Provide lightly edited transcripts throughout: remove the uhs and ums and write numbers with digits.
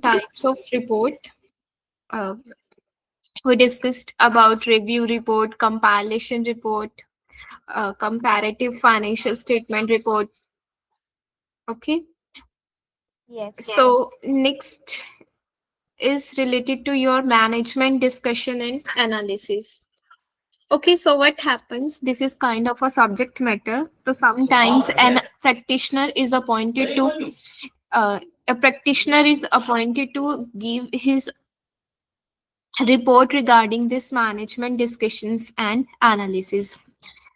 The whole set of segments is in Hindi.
types of report. Uh, we discussed about review report, compilation report, comparative financial statement report. Okay. Yes. So next is related to your management discussion and analysis. Okay, so what happens? This is kind of a subject matter. So sometimes an practitioner is appointed to uh, a practitioner is appointed to give his report regarding this management discussions and analysis.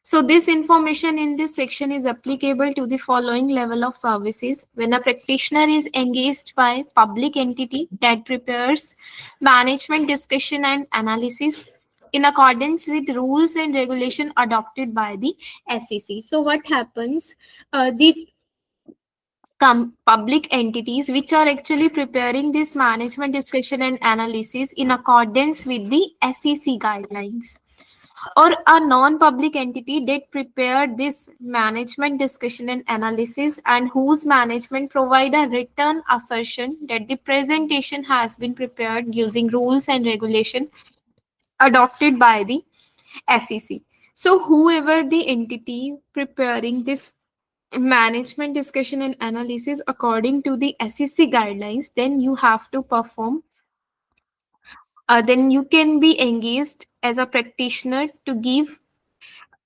So this information in this section is applicable to the following level of services. When a practitioner is engaged by public entity that prepares management discussion and analysis in accordance with rules and regulation adopted by the SEC. So what happens? The public entities which are actually preparing this management discussion and analysis in accordance with the SEC guidelines, or a non-public entity that prepared this management discussion and analysis and whose management provide a written assertion that the presentation has been prepared using rules and regulation adopted by the SEC. So whoever the entity preparing this management discussion and analysis according to the SEC guidelines, then you have to perform, then you can be engaged as a practitioner to give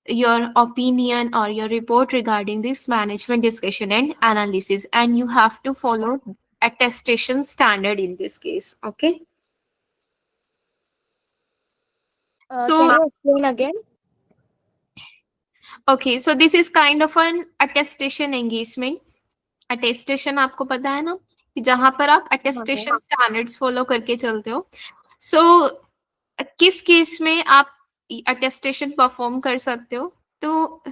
your opinion or your report regarding this management discussion and analysis, and you have to follow attestation standard in this case. Okay. Can So you explain again? okay, so this is kind of an attestation engagement. Attestation आपको पता है ना, कि जहां पर आप हाँ हाँ। अटेस्टेशन स्टैंडर्ड्स फॉलो करके चलते हो. सो किस केस में आप अटेस्टेशन परफॉर्म कर सकते हो? तो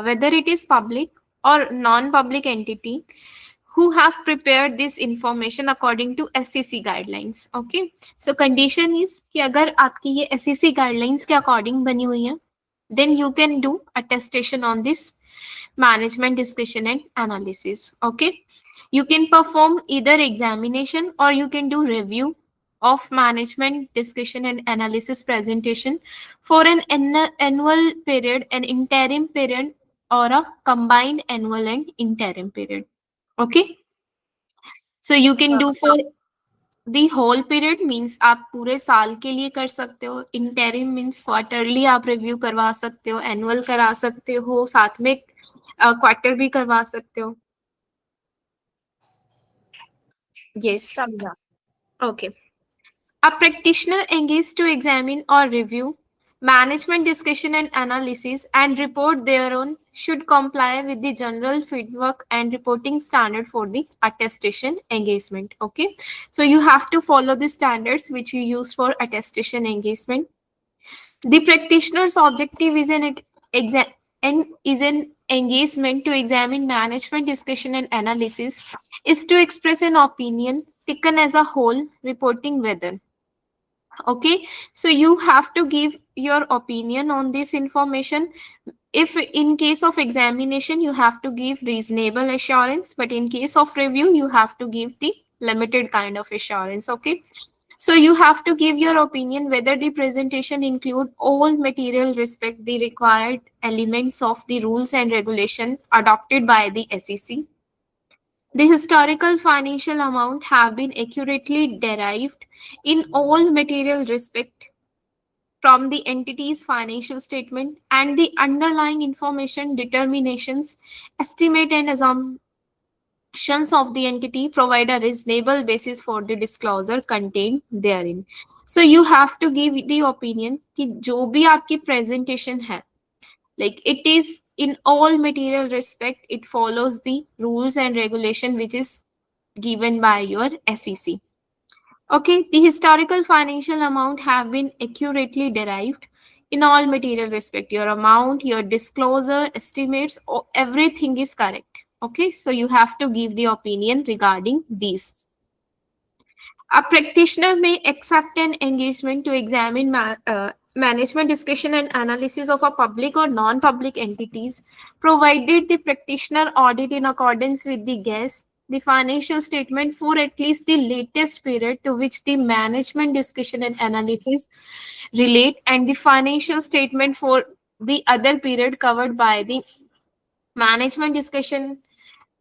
वेदर इट इज पब्लिक और non public entity who have prepared this information according to SEC guidelines. Okay, so condition is कि अगर आपकी ये SEC guidelines के according बनी हुई है, then you can do attestation on this management discussion and analysis. Okay, you can perform either examination or you can do review of management discussion and analysis presentation for an annual period, an interim period, or a combined annual and interim period. Okay, so you can do for the whole period, means आप पूरे साल के लिए कर सकते हो. इंटरिम मीन्स क्वार्टरली आप रिव्यू करवा सकते हो, एनुअल करा सकते हो, साथ में क्वार्टर भी करवा सकते हो. Yes. समझा। Okay. A practitioner engaged to examine or review management discussion and analysis and report thereon should comply with the general feedback and reporting standard for the attestation engagement. Okay, so you have to follow the standards which you use for attestation engagement. The practitioner's objective is an engagement to examine management discussion and analysis is to express an opinion taken as a whole, reporting whether. Okay, so you have to give your opinion on this information. If in case of examination you have to give reasonable assurance, but in case of review you have to give the limited kind of assurance. Okay, so you have to give your opinion whether the presentation include all material respect the required elements of the rules and regulation adopted by the SEC. The historical financial amount have been accurately derived in all material respect from the entity's financial statement and the underlying information determinations, estimate and assumptions of the entity provide a reasonable basis for the disclosure contained therein. So you have to give the opinion कि जो भी आपकी presentation है, like it is in all material respect, it follows the rules and regulation which is given by your SEC. Okay, the historical financial amount have been accurately derived in all material respect. Your amount, your disclosure, estimates, everything is correct. Okay, so you have to give the opinion regarding these. A practitioner may accept an engagement to examine management discussion and analysis of a public or non-public entities, provided the practitioner audit in accordance with the GAS the financial statement for at least the latest period to which the management discussion and analysis relate, and the financial statement for the other period covered by the management discussion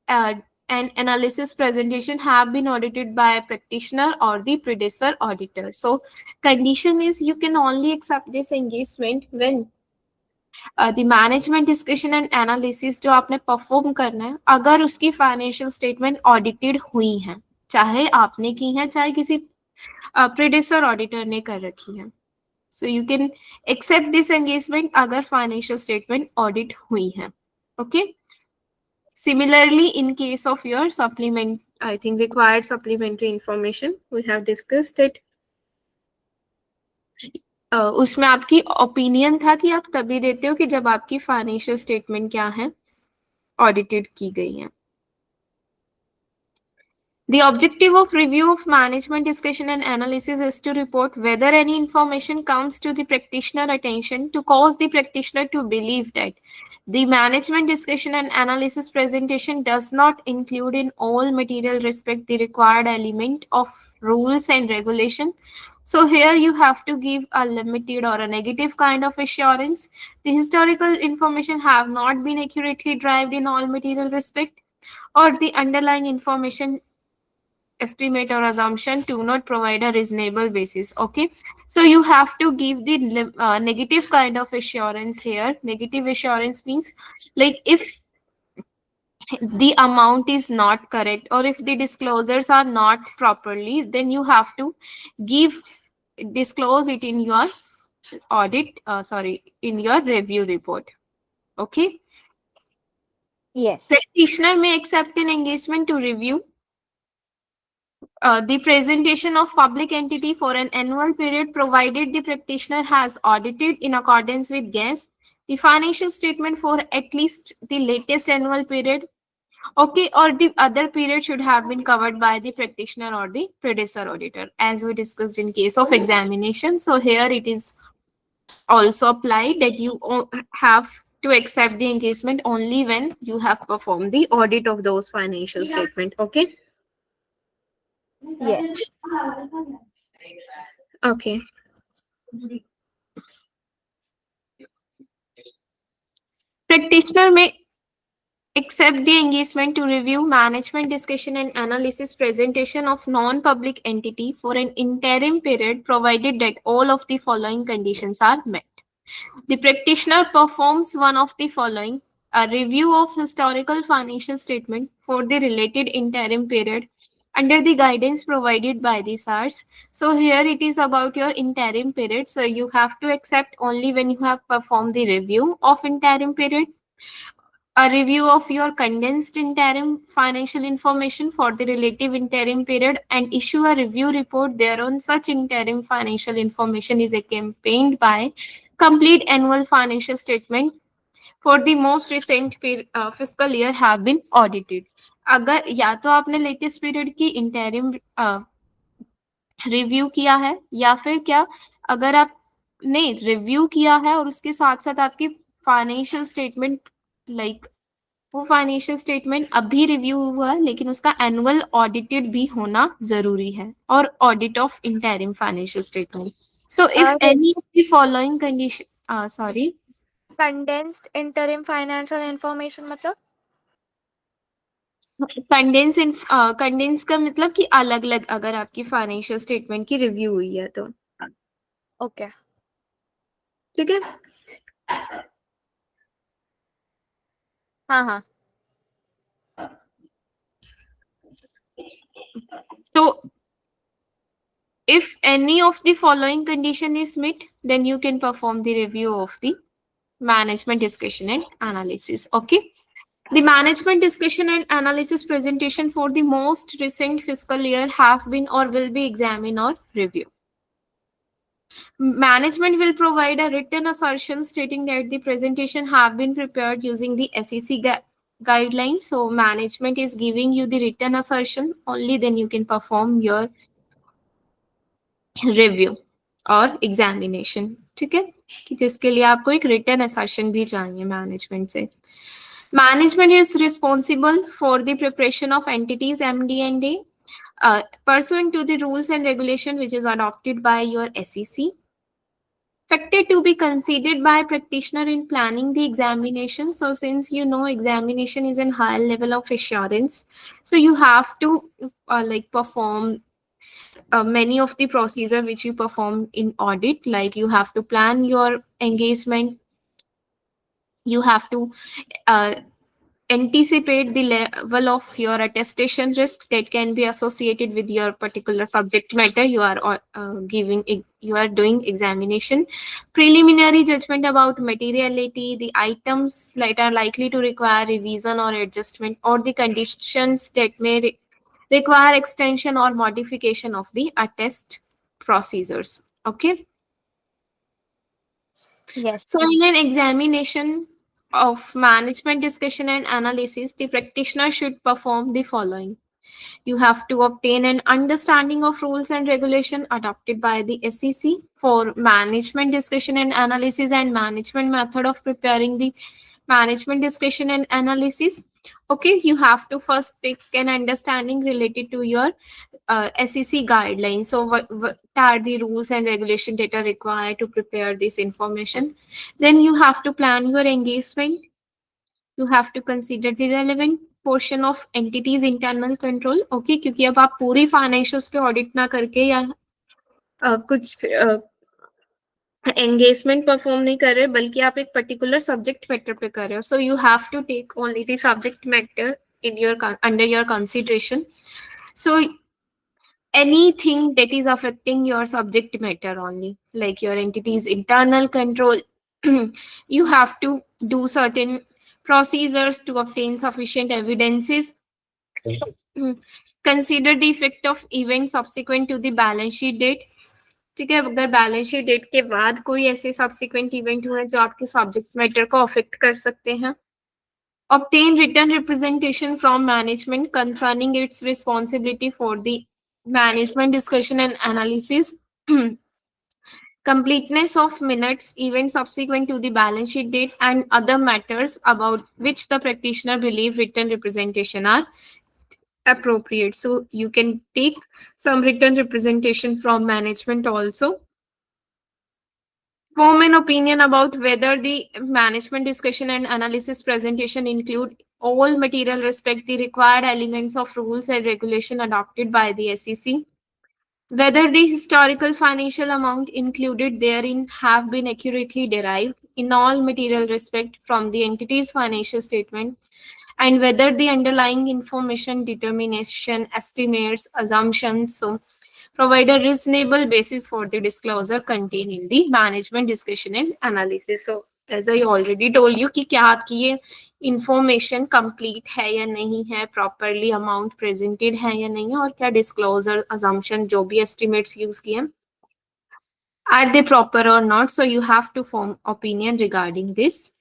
uh, and analysis presentation have been audited by a practitioner or the predecessor auditor. So condition is you can only accept this engagement when the management discussion and analysis जो आपने परफॉर्म करना है अगर उसकी फाइनेंशियल स्टेटमेंट ऑडिटेड हुई है, चाहे आपने की है चाहे किसी प्रेडेसर ऑडिटर ने कर रखी है. So you can accept this engagement अगर फाइनेंशियल स्टेटमेंट ऑडिट हुई है. Okay. Similarly, in case of your supplement, I think required supplementary information, we have discussed it. उसमें आपकी ओपिनियन था कि आप तभी देते हो कि जब आपकी फाइनेंशियल स्टेटमेंट क्या है, ऑडिटेड की गई है. The objective of review of management discussion and analysis is to report whether any information comes to the practitioner attention to cause the practitioner to believe that the management discussion and analysis presentation does not include in all material respect the required element of rules and regulation. So here you have to give a limited or a negative kind of assurance. The historical information have not been accurately derived in all material respect, or the underlying information estimate or assumption do not provide a reasonable basis. Okay, so you have to give the negative kind of assurance here. Negative assurance means like if the amount is not correct or if the disclosures are not properly, then you have to disclose it in your in your review report. Okay. Yes. Practitioner may accept an engagement to review the presentation of public entity for an annual period provided the practitioner has audited in accordance with GAS the financial statement for at least the latest annual period. Okay, or the other period should have been covered by the practitioner or the predecessor auditor, as we discussed in case of examination. So here it is also applied that you have to accept the engagement only when you have performed the audit of those financial statement. Okay. Yes. Okay. Practitioner may accept the engagement to review management discussion and analysis presentation of non-public entity for an interim period provided that all of the following conditions are met. The practitioner performs one of the following: a review of historical financial statement for the related interim period under the guidance provided by the SARS. So here it is about your interim period. So you have to accept only when you have performed the review of interim period. A review of your condensed interim financial information for the relative interim period and issue a review report thereon. Such interim financial information is accompanied by complete annual financial statement for the most recent fiscal year have been audited. अगर या तो आपने लेटेस्ट पीरियड की इंटरिम रिव्यू किया है या फिर क्या अगर आपने रिव्यू किया है और उसके साथ साथ आपकी फाइनेंशियल स्टेटमेंट वो फाइनेंशियल स्टेटमेंट अभी रिव्यू हुआ है लेकिन उसका एनुअल ऑडिटेड भी होना जरूरी है, और audit of interim financial statement. So if any of the following condition sorry condensed interim financial information मतलब कंडेंस का मतलब कि अलग अलग अगर आपकी फाइनेंशियल स्टेटमेंट की रिव्यू हुई है तो. ओके. ठीक है. हाँ. तो if any of the following condition is met, then you can perform the review of the management discussion and analysis. Okay. The management discussion and analysis presentation for the most recent fiscal year have been or will be examined or reviewed. Management will provide a written assertion stating that the presentation have been prepared using the SEC guidelines. So management is giving you the written assertion, only then you can perform your review और एग्जामिनेशन. ठीक है, कि जिसके लिए आपको एक रिटन असर्शन भी चाहिए मैनेजमेंट से. Management is responsible for the preparation of entities MD&A pursuant to the rules and regulation which is adopted by your SEC. Factor to be considered by practitioner in planning the examination. So since you know examination is a high level of assurance, so you have to perform many of the procedure which you perform in audit. Like you have to plan your engagement, you have to uh, anticipate the level of your attestation risk that can be associated with your particular subject matter you are you are doing examination. Preliminary judgment about materiality, the items that are likely to require revision or adjustment, or the conditions that may require extension or modification of the attest procedures. Okay. Yes. So in an examination of management discussion and analysis, the practitioner should perform the following. You have to obtain an understanding of rules and regulation adopted by the SEC for management discussion and analysis and management method of preparing the management discussion and analysis. Okay, you have to first take an understanding related to your SEC guidelines. So what are the rules and regulation that are required to prepare this information? Then you have to plan your engagement. You have to consider the relevant portion of entities internal control. Okay, क्योंकि अब आप पूरी financials पे audit ना करके या कुछ engagement perform नहीं कर रहे बल्कि आप एक particular subject matter पे कर रहे हो. So you have to take only the subject matter in your under your consideration. So anything that is affecting your subject matter only, like your entity's internal control, you have to do certain procedures to obtain sufficient evidences. Consider the effect of event subsequent to the balance sheet date. ठीक है, अगर बैलेंस शीट डेट के बाद कोई ऐसे सब्सिक्वेंट इवेंट हुए जो आपके सब्जेक्ट मैटर को अफेक्ट कर सकते हैं. Obtain written representation from management concerning its responsibility for the management discussion and analysis. Completeness of minutes even subsequent to the balance sheet date and other matters about which the practitioner believe written representation are appropriate. So you can take some written representation from management also. Form an opinion about whether the management discussion and analysis presentation include all material respect the required elements of rules and regulation adopted by the SEC. Whether the historical financial amount included therein have been accurately derived in all material respect from the entity's financial statement, and whether the underlying information, determination, estimates, assumptions, so provide a reasonable basis for the disclosure contained in the management discussion and analysis. So as I already told you कि क्या आपकी ये इंफॉर्मेशन कंप्लीट है या नहीं है, प्रॉपरली अमाउंट प्रेजेंटेड है या नहीं है, और क्या डिस्क्लोजर अजम्पशन जो भी एस्टिमेट्स यूज किए आर दे प्रॉपर और not. So you have to form opinion regarding this.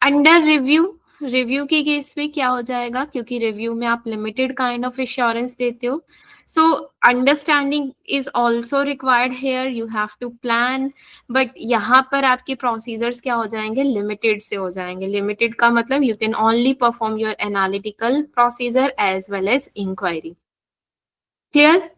Under review की केस में क्या हो जाएगा, क्योंकि रिव्यू में आप लिमिटेड काइंड ऑफ एश्योरेंस देते हो. So understanding is also required here. You have to plan, but यहाँ पर आपके प्रोसीजर्स क्या हो जाएंगे, लिमिटेड से हो जाएंगे. लिमिटेड का मतलब you can only perform your analytical procedure as well as inquiry. Clear?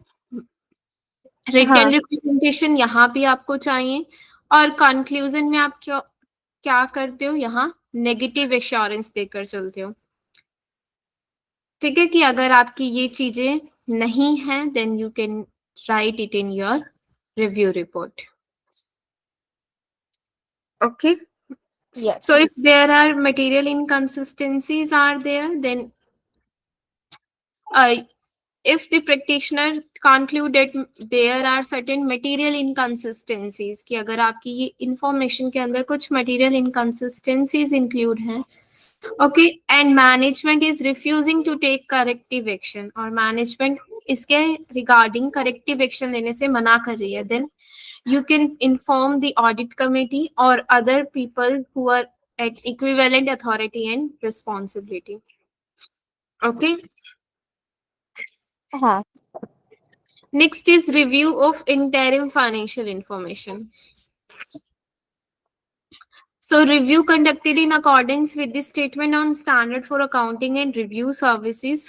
Written representation यहाँ भी आपको चाहिए. और कंक्लूजन में आप क्या करते हो, यहाँ नेगेटिव एश्योरेंस देकर चलते हो. ठीक है, कि अगर आपकी ये चीजें नहीं है then you can write it in your review report. Okay. Yes. So if there are material inconsistencies are there, then if the practitioner conclude that there are certain material inconsistencies, कि अगर आपकी ये information के अंदर कुछ material inconsistencies include हैं, okay, and management is refusing to take corrective action, और management इसके regarding corrective action लेने से मना कर रही है, then you can inform the audit committee or other people who are at equivalent authority and responsibility. Okay. Next is review of interim financial information. So review conducted in accordance with the statement on standard for accounting and review services.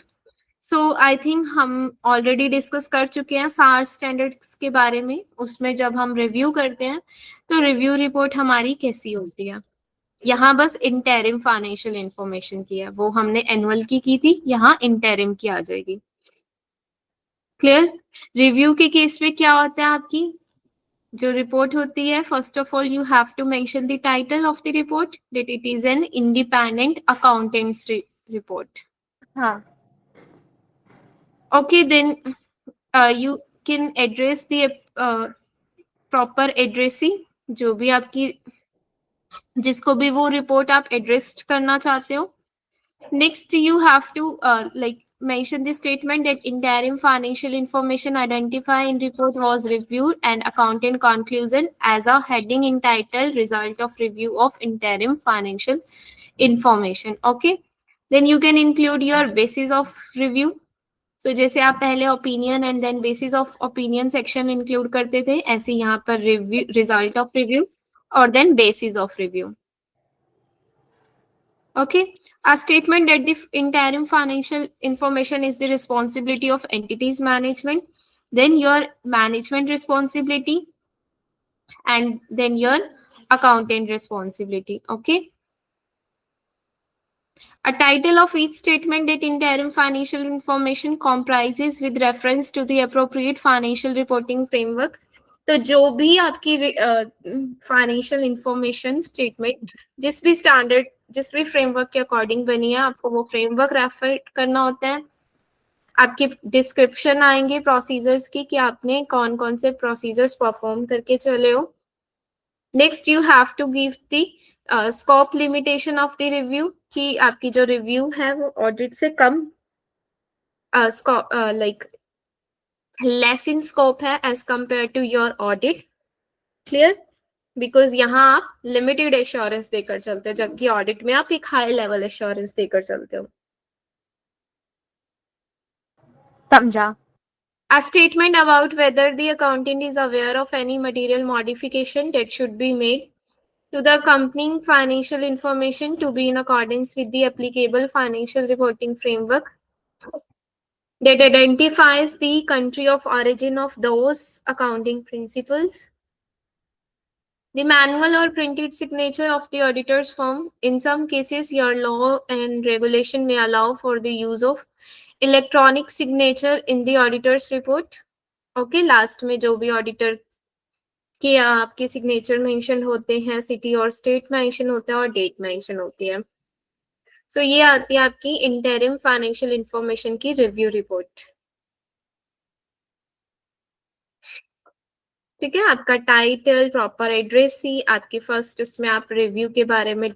So I think हम ऑलरेडी डिस्कस कर चुके हैं सार स्टैंडर्ड्स के बारे में. उसमें जब हम रिव्यू करते हैं तो रिव्यू रिपोर्ट हमारी कैसी होती है. यहाँ बस इंटरिम फाइनेंशियल इंफॉर्मेशन की है, वो हमने एनुअल की थी, यहाँ इंटरिम की आ जाएगी. क्लियर. रिव्यू के केस में क्या होता है आपकी जो रिपोर्ट होती है, first of all you have to mention the title of the report that it is an independent accountant's report. हाँ. Okay, then you can address the proper addressing, जो भी आपकी जिसको भी वो रिपोर्ट आप एड्रेस करना चाहते हो. Next, you have to like mention the statement that interim financial information identified in report was reviewed and accountant conclusion as a heading entitled result of review of interim financial information. Okay, then you can include your basis of review. So जैसे आप पहले opinion and then basis of opinion section include करते थे, ऐसे यहाँ पर रिव्यू, रिजल्ट ऑफ रिव्यू और then basis of review. Okay, a statement that the interim financial information is the responsibility of entities management, then your management responsibility, and then your accountant responsibility. Okay. A title of each statement that interim financial information comprises with reference to the appropriate financial reporting framework. तो जो भी आपकी फाइनेंशियल इंफॉर्मेशन स्टेटमेंट जिस भी स्टैंडर्ड, जिस भी फ्रेमवर्क के अकॉर्डिंग बनी है, आपको वो फ्रेमवर्क रेफर करना होता है. आपके डिस्क्रिप्शन आएंगे प्रोसीजर्स की कि आपने कौन कौन से प्रोसीजर्स परफॉर्म करके चले हो. Next you have to give the scope limitation of the review, कि आपकी जो रिव्यू है वो ऑडिट से कम लाइक लेस इन स्कोप है as compare to your audit. Clear. Because यहाँ आप लिमिटेड एश्योरेंस देकर चलते हो, जबकि ऑडिट में आप एक हाई लेवल एश्योरेंस देकर चलते हो. समझा. A statement about whether the accountant is aware of any material modification that should be made to the accompanying financial information to be in accordance with the applicable financial reporting framework that identifies the country of origin of those accounting principles. The manual or printed signature of the auditor's firm. In some cases, your law and regulation may allow for the use of electronic signature in the auditor's report. Okay, last में जो भी auditor के आपके सिग्नेचर मेंशन होते हैं, सिटी और स्टेट मेंशन होता है और डेट मेंशन होती है. सो ये आती है आपकी इंटरिम फाइनेंशियल इंफॉर्मेशन की रिव्यू रिपोर्ट. ठीक है. आपका टाइटल, प्रॉपर एड्रेस ही आपकी फर्स्ट, उसमें आप रिव्यू के बारे में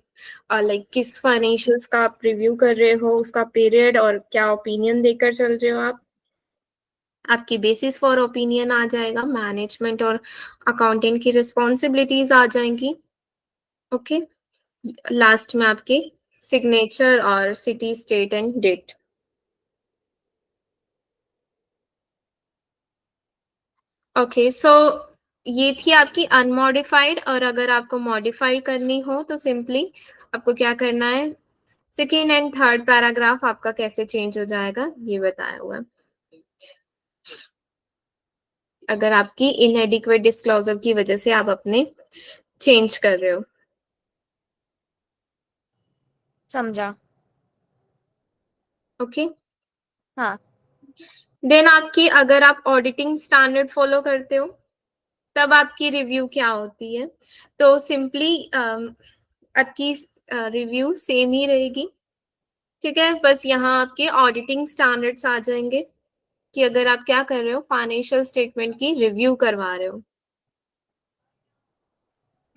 लाइक किस फाइनेंशियल्स का आप रिव्यू कर रहे हो, उसका पीरियड और क्या ओपिनियन देकर चल रहे हो आप. आपकी बेसिस फॉर ओपिनियन आ जाएगा, मैनेजमेंट और अकाउंटेंट की रिस्पॉन्सिबिलिटीज आ जाएंगी. ओके. लास्ट में आपके सिग्नेचर और city, state and date. Okay, so ये थी आपकी अनमॉडिफाइड. और अगर आपको मॉडिफाई करनी हो तो सिंपली आपको क्या करना है, सेकेंड एंड थर्ड पैराग्राफ आपका कैसे चेंज हो जाएगा ये बताया हुआ है. अगर आपकी इनएडिक्वेट डिस्क्लोजर की वजह से आप अपने चेंज कर रहे हो. समझा. ओके. हाँ. देन आपकी, अगर आप ऑडिटिंग स्टैंडर्ड फॉलो करते हो तब आपकी रिव्यू क्या होती है. तो सिंपली आपकी रिव्यू सेम ही रहेगी. ठीक है. बस यहाँ आपके ऑडिटिंग स्टैंडर्ड्स आ जाएंगे कि अगर आप क्या कर रहे हो, फाइनेंशियल स्टेटमेंट की रिव्यू करवा रहे हो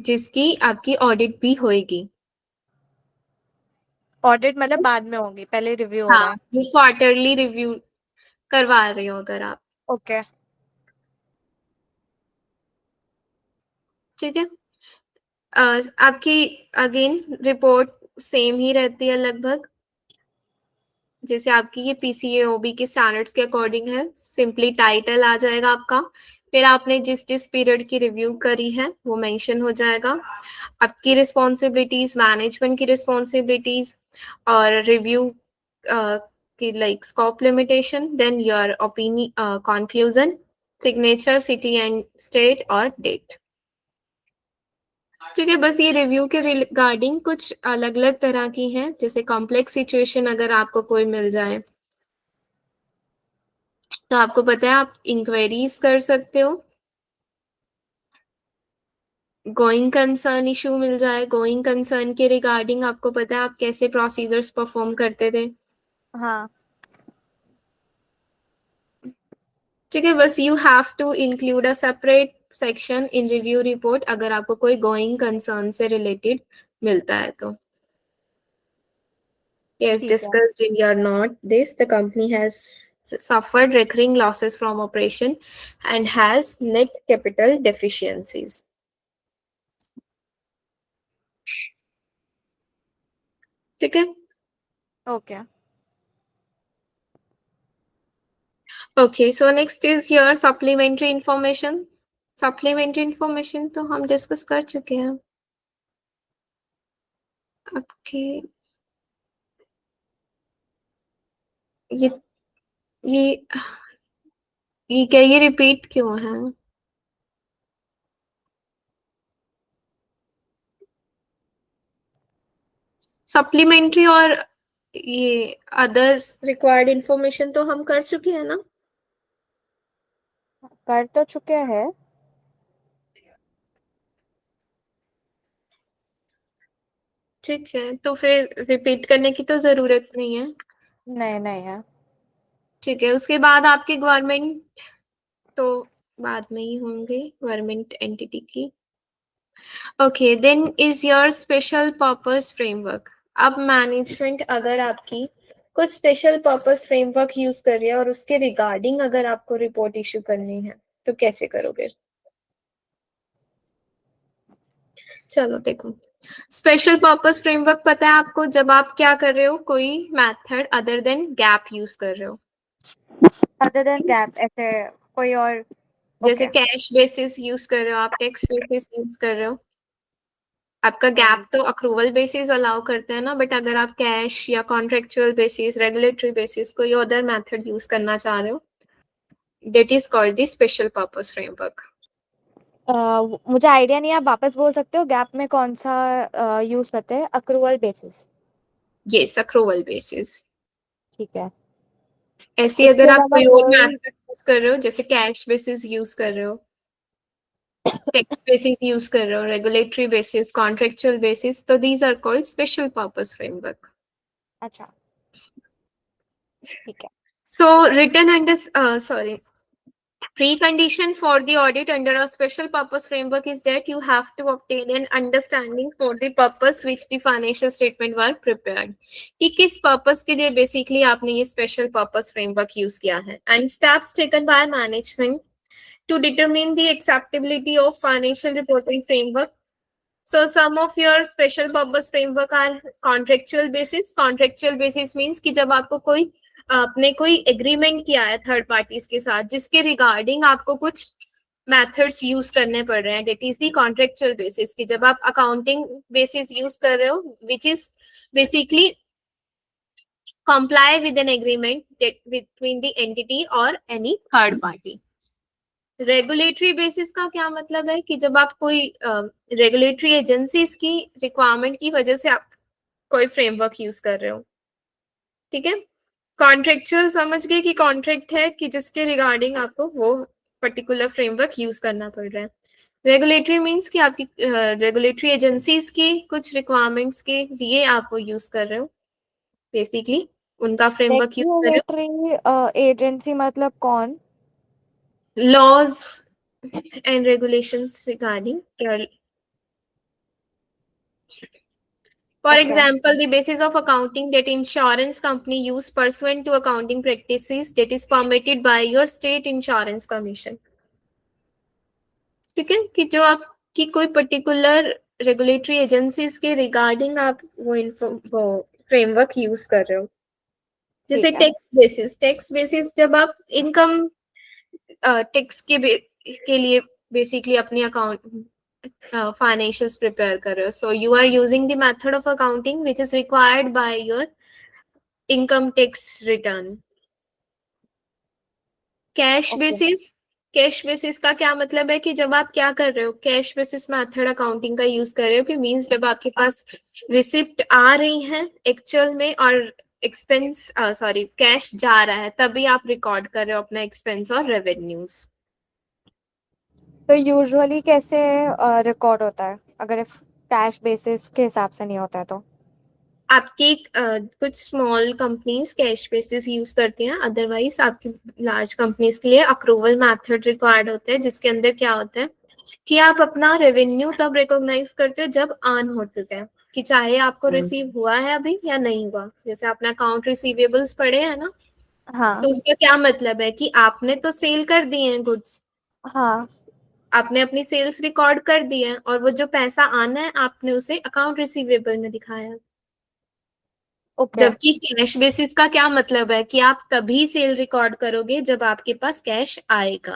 जिसकी आपकी ऑडिट भी होएगी. ऑडिट मतलब बाद में होगी, पहले रिव्यू हो रहा हाँ, है. ये क्वार्टरली रिव्यू करवा रहे हो अगर आप. ओके. ठीक है. आपकी अगेन रिपोर्ट सेम ही रहती है लगभग. जैसे आपकी ये पीसीएओबी के स्टैंडर्ड्स के अकॉर्डिंग है. सिंपली टाइटल आ जाएगा आपका फिर आपने जिस जिस पीरियड की रिव्यू करी है वो मेंशन हो जाएगा, आपकी रिस्पॉन्सिबिलिटीज, मैनेजमेंट की रिस्पॉन्सिबिलिटीज और रिव्यू की like scope limitation, then your opinion, conclusion, signature, city and state और डेट। ठीक है, बस ये रिव्यू के रिगार्डिंग कुछ अलग अलग तरह की हैं, जैसे कॉम्प्लेक्स सिचुएशन अगर आपको कोई मिल जाए तो आपको पता है आप इंक्वायरीज कर सकते हो। गोइंग कंसर्न इशू मिल जाए, गोइंग कंसर्न के रिगार्डिंग आपको पता है आप कैसे प्रोसीजर्स परफॉर्म करते थे। हाँ ठीक है, बस you have to include a separate section in review report अगर आपको कोई गोइंग कंसर्न से रिलेटेड मिलता है तो। As ठीक है। discussed in your note, this the company has suffered recurring losses from operation and has net capital deficiencies. ठीक है, okay okay, so next is your supplementary information. Supplementary information तो हम डिस्कस कर चुके हैं आपके। ये ये ये क्या, ये रिपीट क्यों है? सप्लीमेंट्री और ये अदर्स रिक्वायर्ड इंफॉर्मेशन तो हम कर चुके हैं ना। कर तो चुके हैं। ठीक है, तो फिर रिपीट करने की तो जरूरत नहीं है। नहीं नहीं है। ठीक है, उसके बाद आपके गवर्नमेंट तो बाद में ही होंगे, गवर्नमेंट एंटिटी की। Okay, then is your special purpose framework. अब मैनेजमेंट अगर आपकी कुछ स्पेशल पर्पस फ्रेमवर्क यूज कर रही है और उसके रिगार्डिंग अगर आपको रिपोर्ट इशू करनी है तो कैसे करोगे? चलो देखो, स्पेशल पर्पस फ्रेमवर्क पता है आपको, जब आप क्या कर रहे हो, कोई method other than gap use कर रहे हो, अदर देन गैप ऐसे कोई और। जैसे ओके कैश बेसिस यूज कर रहे हो, आप टैक्स बेसिस यूज कर रहे हो। आपका गैप तो अक्रूवल बेसिस अलाउ करते हैं ना, बट अगर आप कैश या कॉन्ट्रेक्चुअल बेसिस, रेगुलेटरी बेसिस, कोई अदर मेथड यूज करना चाह रहे हो, that is called the special purpose framework. मुझे आइडिया नहीं है, आप वापस बोल सकते हो गैप में कौन सा यूज करते हैं? Accrual basis. Yes, accrual basis. ठीक है। ऐसे इसके अगर आप अलावा कोई और कोई? मेथड यूज कर रहे हो, जैसे कैश बेसिस यूज कर रहे हो, टैक्स बेसिस यूज कर रहे हो, रेगुलेटरी बेसिस, कॉन्ट्रेक्चुअल बेसिस, तो these are called special purpose framework. अच्छा ठीक है। So written under sorry, precondition for the audit under a special purpose framework is that you have to obtain an understanding for the purpose which the financial statement were prepared, कि किस पर्पस के लिए बेसिकली आपने ये स्पेशल पर्पस फ्रेमवर्क यूज किया है, and steps taken by management to determine the acceptability of financial reporting framework. So some of your special purpose framework are contractual basis. Contractual basis means कि जब आपको कोई आपने कोई एग्रीमेंट किया है थर्ड पार्टीज के साथ जिसके रिगार्डिंग आपको कुछ मेथड्स यूज करने पड़ रहे हैं, that is the contractual basis, की जब आप अकाउंटिंग बेसिस यूज कर रहे हो which is basically comply with an agreement between the entity or any third party. Regulatory basis का क्या मतलब है कि जब आप कोई रेगुलेटरी एजेंसीज की रिक्वायरमेंट की वजह से आप कोई फ्रेमवर्क यूज कर रहे हो। ठीक है, कॉन्ट्रेक्चुअल समझ गए कि कॉन्ट्रैक्ट है कि जिसके रिगार्डिंग आपको वो पर्टिकुलर फ्रेमवर्क यूज करना पड़ रहा है। रेगुलेटरी मींस कि आपकी रेगुलेटरी एजेंसीज की कुछ रिक्वायरमेंट्स के लिए आप वो यूज कर रहे हो, बेसिकली उनका फ्रेमवर्क यूज कर रहे हो। रेगुलेटरी एजेंसी मतलब कौन? Laws and regulations regarding, for okay example, the basis of accounting that insurance company use pursuant to accounting practices that is permitted by your state insurance commission. ठीक है, कि जो आपकी कोई पर्टिकुलर रेगुलेटरी एजेंसीज के रिगार्डिंग आप वो फ्रेमवर्क यूज कर रहे हो, जैसे ठीक है। Tax basis. टैक्स बेसिस जब आप इनकम टैक्स के के लिए बेसिकली अपनी अकाउंट फाइनेंशियल्स प्रिपेयर कर रहे हो. So you are using the method of accounting which is required by your income tax return. Cash okay basis, cash basis का क्या मतलब है कि जब आप क्या कर रहे हो, कैश बेसिस मेथड अकाउंटिंग का यूज कर रहे हो, कि मींस जब आपके पास रिसिप्ट आ रही है एक्चुअल में और एक्सपेंस सॉरी कैश जा रहा है, तभी आप रिकॉर्ड कर रहे हो अपना एक्सपेंस और रेवेन्यूज. तो यूजुअली कैसे रिकॉर्ड होता है अगर कैश बेसिस के हिसाब से नहीं होता है तो? आपकी कुछ small companies cash basis use करती हैं, अदरवाइज आपकी लार्ज कंपनीज के लिए अप्रूवल मेथड रिक्वायर्ड होते हैं, जिसके अंदर क्या होता है कि आप अपना रेवेन्यू तब रिकॉग्नाइज करते हो जब अर्न हो चुका है, कि चाहे आपको रिसीव हुआ है अभी या नहीं हुआ. जैसे आपने अकाउंट रिसीवेबल्स पढ़े हैं ना, हाँ तो उसका क्या मतलब है कि आपने तो सेल कर दिए हैं गुड्स, हाँ आपने अपनी सेल्स रिकॉर्ड कर दी है, और वो जो पैसा आना है आपने उसे अकाउंट रिसीवेबल में दिखाया है. ओके जबकि कैश बेसिस का क्या मतलब है कि आप तभी सेल रिकॉर्ड करोगे जब आपके पास कैश आएगा.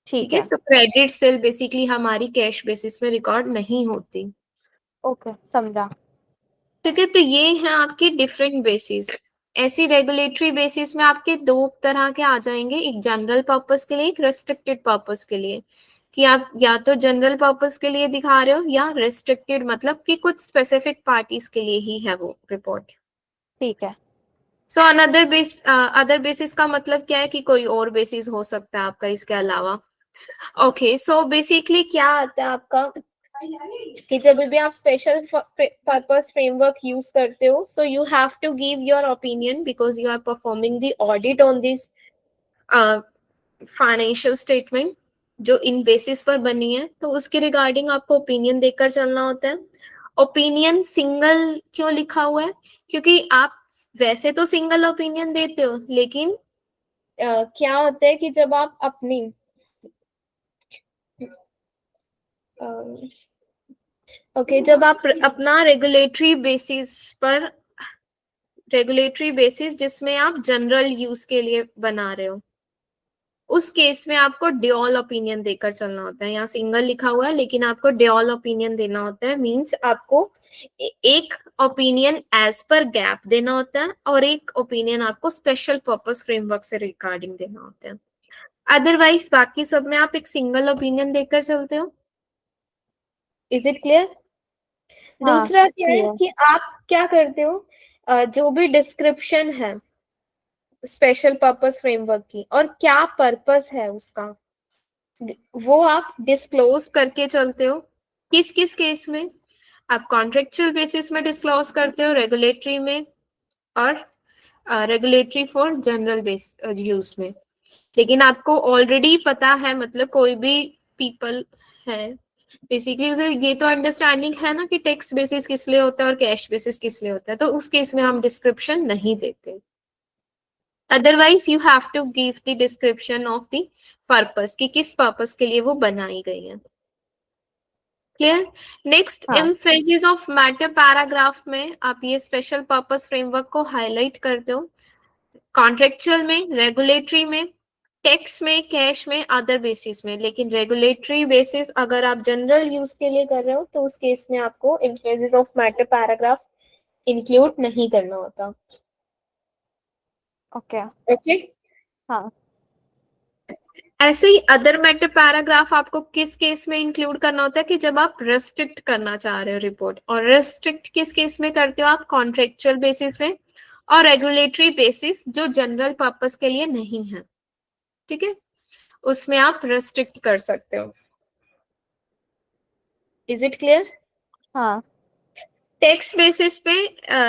ठीक ठीक है, है तो क्रेडिट सेल बेसिकली हमारी कैश बेसिस में रिकॉर्ड नहीं होती. ओके समझा ठीक है, तो ये है आपके डिफरेंट बेसिस. ऐसी रेगुलेटरी बेसिस में आपके दो तरह के आ जाएंगे, एक जनरल पर्पस के लिए, एक रेस्ट्रिक्टेड पर्पस के लिए, कि आप या तो जनरल पर्पस के लिए दिखा रहे हो या रेस्ट्रिक्टेड मतलब कि कुछ स्पेसिफिक पार्टीज के लिए ही है वो रिपोर्ट. ठीक है सो अनदर अदर बेसिस का मतलब क्या है कि कोई और बेसिस हो सकता है आपका इसके अलावा. ओके, सो बेसिकली क्या आता है आपका कि जब भी आप स्पेशल पर्पस फ्रेमवर्क यूज करते हो, so you have to give your opinion because you are performing the audit on this financial statement जो इन बेसिस पर बनी है, तो उसके रिगार्डिंग आपको ओपिनियन देकर चलना होता है. ओपिनियन सिंगल क्यों लिखा हुआ है, क्योंकि आप वैसे तो सिंगल ओपिनियन देते हो, लेकिन क्या होता है कि जब आप अपनी जब आप अपना रेगुलेटरी बेसिस जिसमें आप जनरल यूज के लिए बना रहे हो, उस केस में आपको ड्यूअल ओपिनियन देकर चलना होता है. यहाँ सिंगल लिखा हुआ है लेकिन आपको ड्यूअल ओपिनियन देना होता है. मींस आपको एक ओपिनियन एज पर गैप देना होता है और एक ओपिनियन आपको स्पेशल पर्पस फ्रेमवर्क से रिगार्डिंग देना होता है. अदरवाइज बाकी सब में आप एक सिंगल ओपिनियन देकर चलते हो. Is it clear? हाँ दूसरा क्या है क्लियर कि आप क्या करते हो, जो भी डिस्क्रिप्शन है स्पेशल पर्पस फ्रेमवर्क की और क्या पर्पस है उसका, वो आप डिस्क्लोज करके चलते हो. किस किस केस में? आप कॉन्ट्रेक्चुअल बेसिस में डिस्क्लोज करते हो, रेगुलेटरी में, और regulatory for general base use में. लेकिन आपको ऑलरेडी पता है, मतलब कोई भी पीपल है बेसिकली उसे ये तो अंडरस्टैंडिंग है ना कि टैक्स बेसिस किस लिए होता है और कैश बेसिस किस लिए होता है, तो उस केस में हम डिस्क्रिप्शन नहीं देते. Otherwise you have to give the description of the purpose कि किस पर्पस के लिए वो बनाई गई है. क्लियर? नेक्स्ट, हाँ in phases of matter paragraph में आप ये स्पेशल पर्पस फ्रेमवर्क को हाईलाइट करते हो. कॉन्ट्रेक्चुअल में, रेगुलेटरी में, टैक्स में, कैश में, अदर बेसिस में. लेकिन रेगुलेटरी बेसिस अगर आप जनरल यूज के लिए कर रहे हो तो उस केस में आपको emphasis of matter paragraph include नहीं करना होता. ओके ओके, हाँ ऐसे ही अदर मैटर पैराग्राफ आपको किस केस में इंक्लूड करना होता है कि जब आप रेस्ट्रिक्ट करना चाह रहे हो रिपोर्ट. और रेस्ट्रिक्ट किस केस में करते हो आप? कॉन्ट्रेक्चुअल बेसिस में और रेगुलेटरी बेसिस जो जनरल पर्पस के लिए नहीं है. ठीक है, उसमें आप रेस्ट्रिक्ट कर सकते हो. Is it clear? हाँ टेक्स्ट बेसिस पे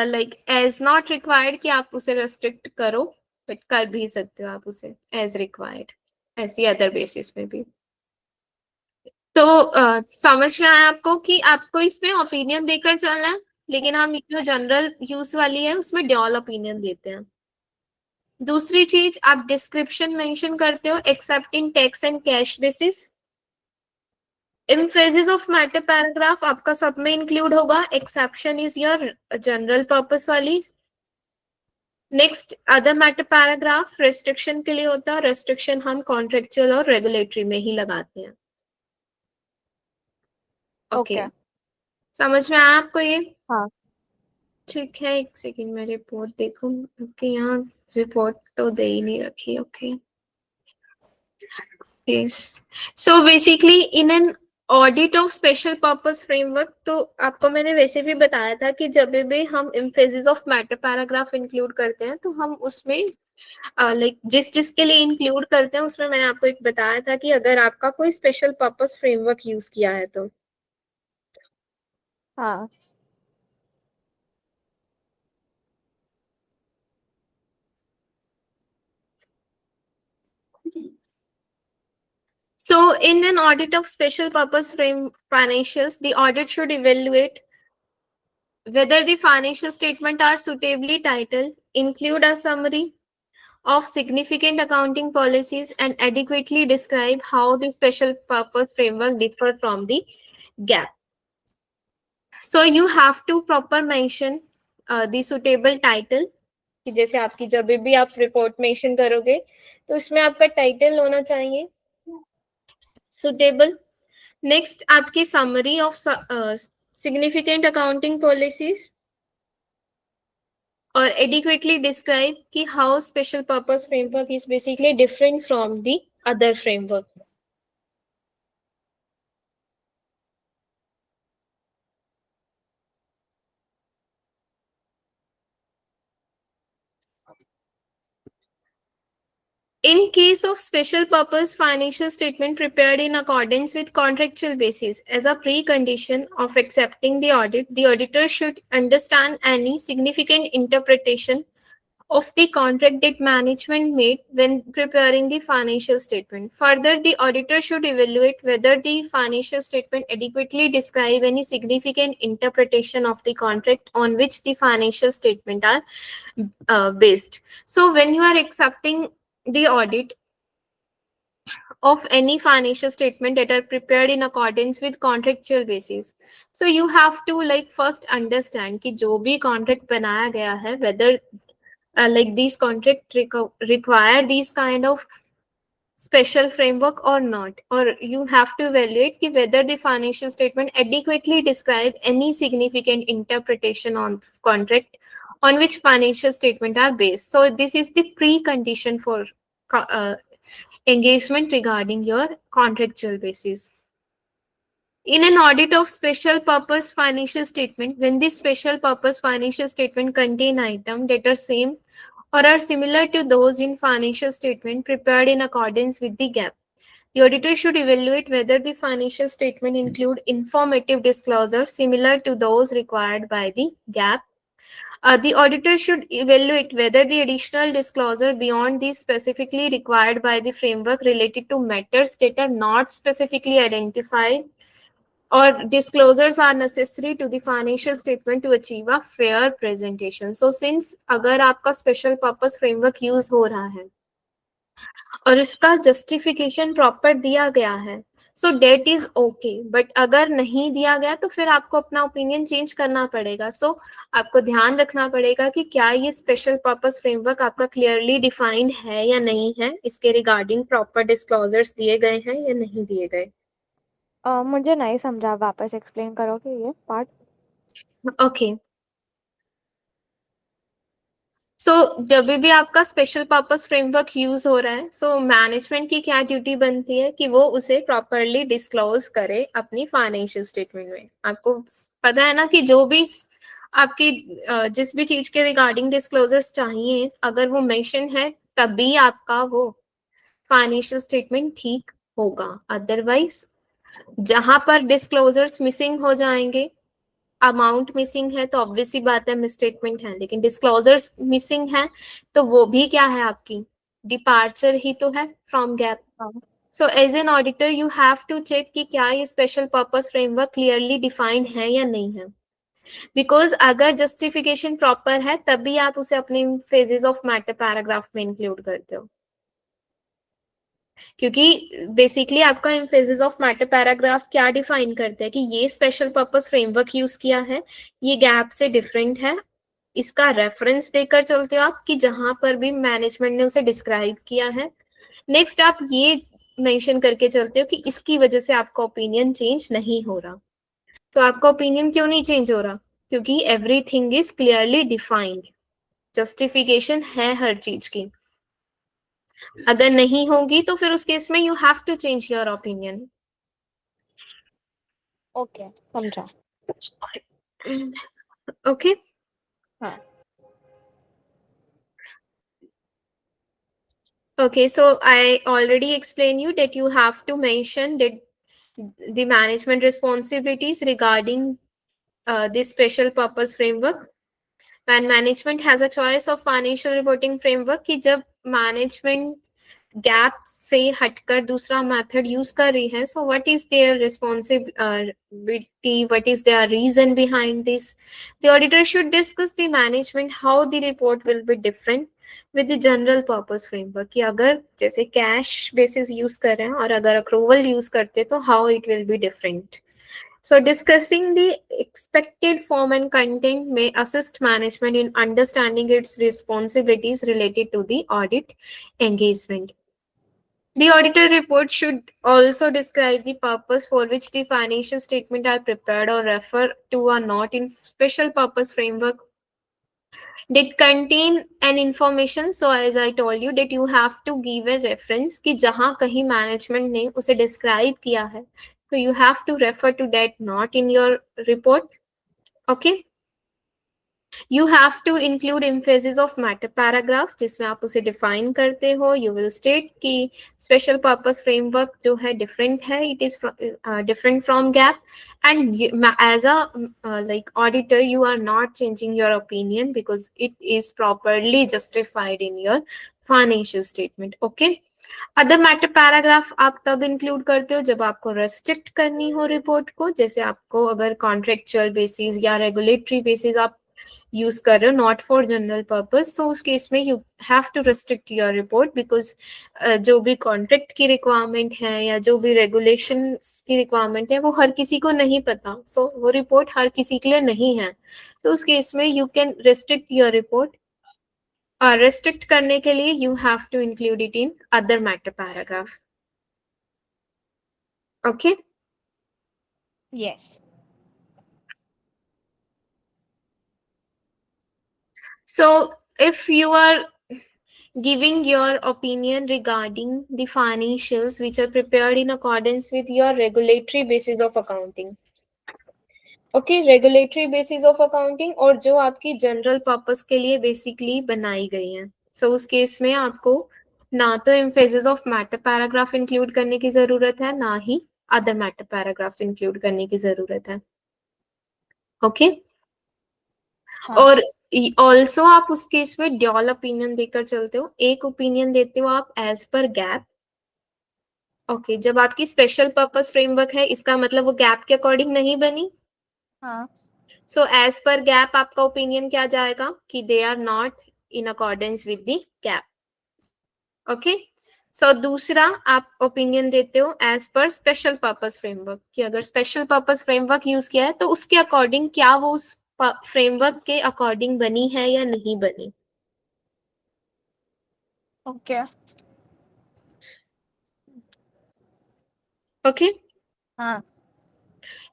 लाइक एज नॉट रिक्वायर्ड कि आप उसे रेस्ट्रिक्ट करो, बट कर भी सकते हो आप उसे एज रिक्वायर्ड. ऐसी अदर बेसिस में भी. तो समझ में आया आपको कि आपको इसमें ओपिनियन देकर चलना है, लेकिन हम जो जनरल यूज वाली है उसमें ड्यूअल ओपिनियन देते हैं. दूसरी चीज, आप डिस्क्रिप्शन मेंशन करते हो except in tax and cash basis. Emphasis of matter paragraph आपका सब में इंक्लूड होगा, exception is your general purpose वाली. Next other matter paragraph restriction के लिए होता है। रेस्ट्रिक्शन हम कॉन्ट्रेक्चुअल और रेगुलेटरी में ही लगाते हैं। Okay okay. समझ में आया आपको ये? हाँ। ठीक है, एक सेकंड में रिपोर्ट देखूं। ओके यहाँ रिपोर्ट तो दे ही नहीं रखी। Okay yes, so basically in an audit of special purpose framework, तो आपको मैंने वैसे भी बताया था कि जब भी हम emphasis of matter paragraph include करते हैं तो हम उसमें लाइक जिस जिसके लिए इंक्लूड करते हैं उसमें मैंने आपको एक बताया था कि अगर आपका कोई स्पेशल पर्पस फ्रेमवर्क यूज किया है तो। हाँ। So, in an audit of special purpose frame financials, the audit should evaluate whether the financial statement are suitably titled, include a summary of significant accounting policies, and adequately describe how the special purpose framework differs from the GAAP. So, you have to proper mention the suitable title. कि जैसे आपकी जब भी आप रिपोर्ट मेंशन करोगे तो उसमें आपका टाइटल होना चाहिए सुटेबल। नेक्स्ट आपकी summary of significant accounting policies और एडिक्वेटली डिस्क्राइब कि how special purpose framework is basically different from the other framework. In case of special purpose financial statement prepared in accordance with contractual basis as a precondition of accepting the audit, the auditor should understand any significant interpretation of the contract that management made when preparing the financial statement. Further, the auditor should evaluate whether the financial statement adequately describe any significant interpretation of the contract on which the financial statement are based. So when you are accepting the audit of any financial statement that are prepared in accordance with contractual basis, so you have to like first understand कि जो भी contract बनाया गया है whether like these contract require these kind of special framework or not, or you have to evaluate ki whether the financial statement adequately describe any significant interpretation on contract on which financial statement are based. So this is the precondition for engagement regarding your contractual basis. In an audit of special purpose financial statement, when the special purpose financial statement contain items that are same or are similar to those in financial statement prepared in accordance with the GAAP, the auditor should evaluate whether the financial statement include informative disclosures similar to those required by the GAAP. The auditor should evaluate whether the additional disclosure beyond these specifically required by the framework related to matters that are not specifically identified or disclosures are necessary to the financial statement to achieve a fair presentation. So since अगर आपका special purpose framework use हो रहा है और इसका justification proper दिया गया है, so that is okay, but अगर नहीं दिया गया तो फिर आपको अपना opinion change करना पड़ेगा. So आपको ध्यान रखना पड़ेगा कि क्या ये special purpose framework आपका clearly defined है या नहीं है, इसके regarding proper disclosures दिए गए हैं या नहीं दिए गए. मुझे नहीं समझा, वापस एक्सप्लेन करोगे ये पार्ट? Okay. सो जब भी आपका स्पेशल पर्पस फ्रेमवर्क यूज हो रहा है, सो मैनेजमेंट की क्या ड्यूटी बनती है कि वो उसे प्रॉपरली डिस्क्लोज करे अपनी फाइनेंशियल स्टेटमेंट में. आपको पता है ना कि जो भी आपकी जिस भी चीज के रिगार्डिंग डिस्क्लोजर्स चाहिए अगर वो मेंशन है तभी आपका वो फाइनेंशियल स्टेटमेंट ठीक होगा. अदरवाइज जहां पर डिस्क्लोजर्स मिसिंग हो जाएंगे, अमाउंट मिसिंग है तो ऑब्वियसली बात है मिसस्टेटमेंट है, लेकिन डिस्क्लोजर्स मिसिंग है तो वो भी क्या है, आपकी डिपार्चर ही तो है from GAAP. So as an auditor you have to check कि क्या ये special purpose framework clearly defined है या नहीं है. बिकॉज अगर जस्टिफिकेशन प्रॉपर है तभी आप उसे अपने फेजेस ऑफ मैटर पैराग्राफ में इंक्लूड करते हो, क्योंकि बेसिकली आपका एम्फेसिस ऑफ मैटर पैराग्राफ क्या डिफाइन करता है कि ये स्पेशल पर्पस फ्रेमवर्क यूज किया है, ये गैप से डिफरेंट है इसका रेफरेंस देकर चलते हो आप कि जहां पर भी मैनेजमेंट ने उसे डिस्क्राइब किया है। नेक्स्ट आप ये मेंशन करके चलते हो कि इसकी वजह से आपका ओपिनियन चेंज नहीं हो रहा। तो आपका ओपिनियन क्यों नहीं चेंज हो रहा? क्योंकि everything is clearly defined, justification है हर चीज की। अगर नहीं होगी तो फिर उस केस में you have to change your opinion. Okay, समझा। ओके। हाँ। Okay, so I already explained you that you have to mention that the management responsibilities regarding this special purpose framework. When management has a choice of financial reporting framework, कि जब management गैप से हटकर दूसरा मेथड यूज कर रही है, so what is their responsibility, what is their reason behind this? The auditor should discuss the management how the report will be different with the general purpose framework, कि अगर जैसे कैश बेसिस यूज कर रहे हैं और अगर अक्रूवल यूज करते तो how it will be different. So discussing the expected form and content may assist management in understanding its responsibilities related to the audit engagement. The auditor report should also describe the purpose for which the financial statements are prepared or refer to or not in special purpose framework that contain an information. So as I told you that you have to give a reference कि जहाँ कहीं management ने उसे describe किया है, so you have to refer to that, not in your report. Okay. You have to include emphasis of matter paragraph जिसमें आप उसे define करते हो. You will state कि special purpose framework जो है different है, it is different from gap, and as a like auditor you are not changing your opinion because it is properly justified in your financial statement. Okay. Other matter paragraph आप तब इंक्लूड करते हो जब आपको रेस्ट्रिक्ट करनी हो रिपोर्ट को, जैसे आपको अगर कॉन्ट्रेक्चुअल बेसिस या रेगुलेटरी बेसिस आप यूज कर रहे हो, not for general purpose, so उस केस में you have to restrict your report because जो भी कॉन्ट्रैक्ट की रिक्वायरमेंट है या जो भी रेगुलेशन की रिक्वायरमेंट है वो हर किसी को नहीं पता, सो वो रिपोर्ट हर किसी के लिए नहीं है. तो उस केस में you can restrict your report. Restrict करने के लिए you have to include it in other matter paragraph. Okay. Yes. So if you are giving your opinion regarding the financials which are prepared in accordance with your regulatory basis of accounting, okay, regulatory basis of accounting, और जो आपकी जनरल पर्पस के लिए बेसिकली बनाई गई है, सो उस केस में आपको ना तो emphasis of matter paragraph include करने की जरूरत है, ना ही अदर मैटर पैराग्राफ इंक्लूड करने की जरूरत है. ओके. और ऑल्सो आप उस केस में ड्यूअल ओपिनियन देकर चलते हो. एक ओपिनियन देते हो आप एज पर गैप. ओके. जब आपकी स्पेशल पर्पस फ्रेमवर्क है इसका मतलब वो गैप के अकॉर्डिंग नहीं बनी. हाँ. सो एज पर गैप आपका ओपिनियन क्या जाएगा कि they are not in accordance with the GAAP. Okay. So दूसरा आप ओपिनियन देते हो as per special purpose framework, कि अगर स्पेशल पर्पस फ्रेमवर्क यूज किया है तो उसके अकॉर्डिंग क्या वो उस फ्रेमवर्क के अकॉर्डिंग बनी है या नहीं बनी. ओके. ओके. हाँ.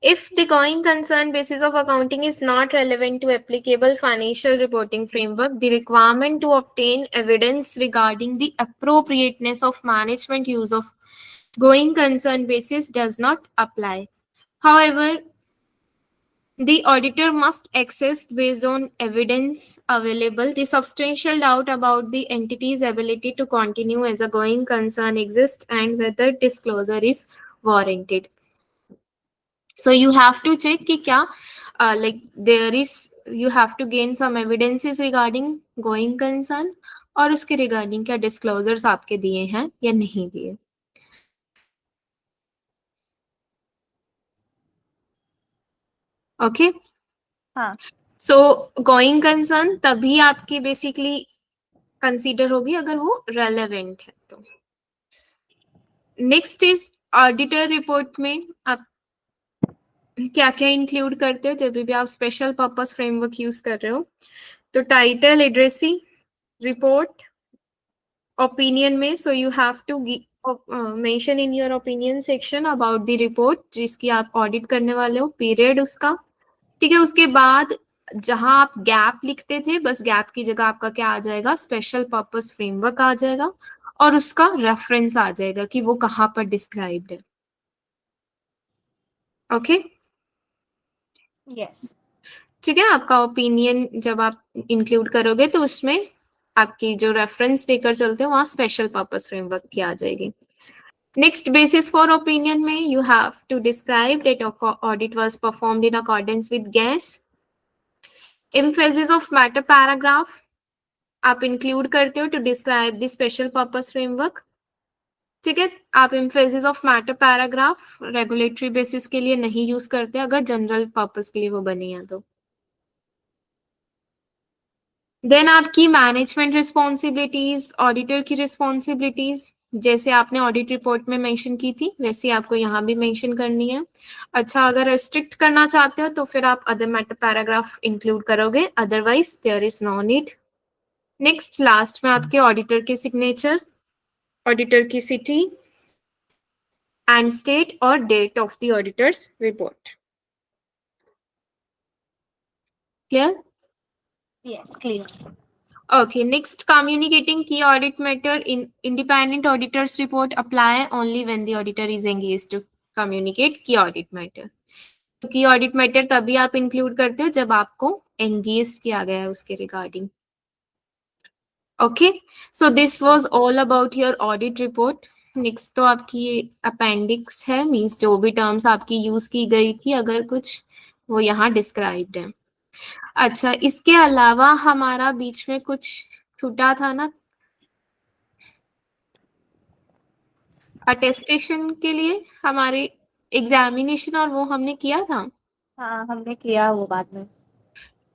If the going concern basis of accounting is not relevant to applicable financial reporting framework, the requirement to obtain evidence regarding the appropriateness of management use of going concern basis does not apply. However, the auditor must assess based on evidence available. The substantial doubt about the entity's ability to continue as a going concern exists and whether disclosure is warranted. So you have to check कि क्या like there is, you have to gain some evidences regarding going concern और उसके regarding क्या disclosures आपके दिए हैं या नहीं दिए. Okay. हाँ. So going concern तभी आपकी basically consider होगी अगर वो relevant है तो. Next is auditor report में आप क्या क्या इंक्लूड करते हो जब भी आप स्पेशल पर्पस फ्रेमवर्क यूज कर रहे हो. तो टाइटल, एड्रेसी, रिपोर्ट, ओपिनियन में, so you have to mention in your opinion section about the report जिसकी आप ऑडिट करने वाले हो, पीरियड उसका, ठीक है। उसके बाद जहां आप गैप लिखते थे, बस गैप की जगह आपका क्या आ जाएगा, स्पेशल पर्पस फ्रेमवर्क आ जाएगा और उसका रेफरेंस आ जाएगा कि वो कहाँ पर डिस्क्राइब्ड है। Okay, yes. ठीक है। आपका ओपिनियन जब आप इंक्लूड करोगे तो उसमें आपकी जो रेफरेंस देकर चलते हो वहां स्पेशल पर्पस फ्रेमवर्क की आ जाएगी। नेक्स्ट, basis for opinion में you have to describe that audit was performed in accordance with GAS. Emphasis of matter paragraph आप include करते हो to describe the special purpose framework, ठीक है। आप emphasis of matter paragraph regulatory basis के लिए नहीं यूज करते अगर जनरल पर्पस के लिए वो बनी है तो। देन आपकी मैनेजमेंट रिस्पॉन्सिबिलिटीज, ऑडिटर की रिस्पॉन्सिबिलिटीज जैसे आपने ऑडिट रिपोर्ट में मेंशन की थी वैसे आपको यहाँ भी मेंशन करनी है। अच्छा, अगर रेस्ट्रिक्ट करना चाहते हो तो फिर आप अदर मैटर पैराग्राफ इंक्लूड करोगे, otherwise there is no need. Next, last में आपके ऑडिटर के सिग्नेचर, ऑडिटर की सिटी एंड स्टेट और date of the auditor's report. Clear? Yes, clear. Okay, next, communicating key audit matter in independent auditor's report apply only when the auditor is engaged to communicate key audit matter. तो key audit matter तभी आप include करते हो जब आपको engage किया गया है उसके regarding. Okay, so this was all about your audit report. Next तो आपकी appendix है, means जो भी terms आपकी use की गई थी अगर कुछ वो यहाँ described है। अच्छा, इसके अलावा हमारा बीच में कुछ छूटा था ना अटेस्टेशन के लिए, हमारे एग्जामिनेशन, और वो हमने किया था हाँ, हमने किया वो बाद में।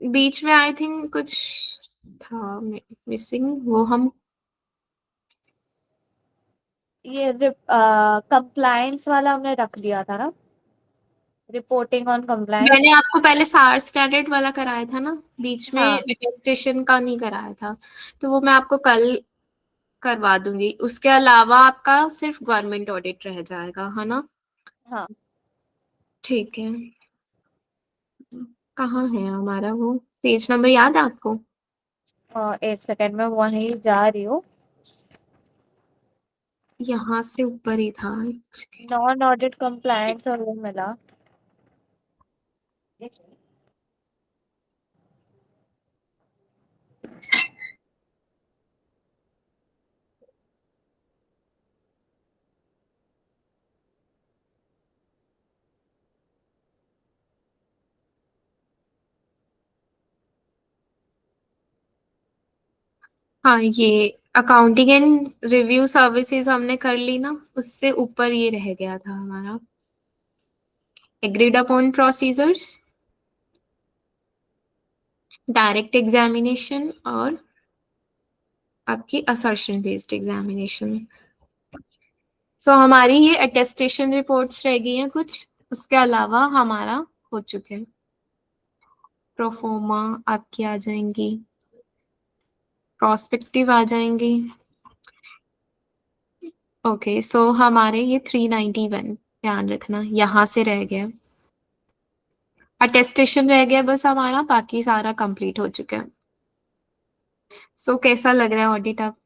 बीच में, आई थिंक कुछ था मिसिंग, वो हम ये कंप्लायंस वाला हमने रख दिया था ना, रिपोर्टिंग ऑन मैंने कंप्लायंस। आपको पहले सार स्टैंडर्ड वाला कराया था ना, बीच में हाँ अटेस्टेशन का नहीं कराया था, तो वो मैं आपको कल करवा दूंगी। उसके अलावा आपका सिर्फ गवर्नमेंट ऑडिट रह जाएगा, है ना? हाँ। ठीक है, कहाँ है हमारा वो पेज नंबर, याद है आपको? एक सेकेंड में वहीं जा रही हूँ। यहाँ से ऊपर ही था। नॉन ऑडिट कंप्लायंस और वो मिला। हाँ, ये अकाउंटिंग एंड रिव्यू सर्विसेज हमने कर ली ना, उससे ऊपर ये रह गया था हमारा agreed upon procedures, direct examination और आपकी असर्शन बेस्ड एग्जामिनेशन। सो हमारी ये अटेस्टेशन रिपोर्ट्स रह गई हैं कुछ, उसके अलावा हमारा हो चुके हैं। प्रोफोमा आपकी आ जाएंगी, प्रोस्पेक्टिव आ जाएंगी। ओके, सो हमारे ये 391 ध्यान रखना यहाँ से रह गया, अटेस्टेशन रह गया बस हमारा, बाकी सारा कंप्लीट हो चुका है। सो कैसा लग रहा है ऑडिट आप?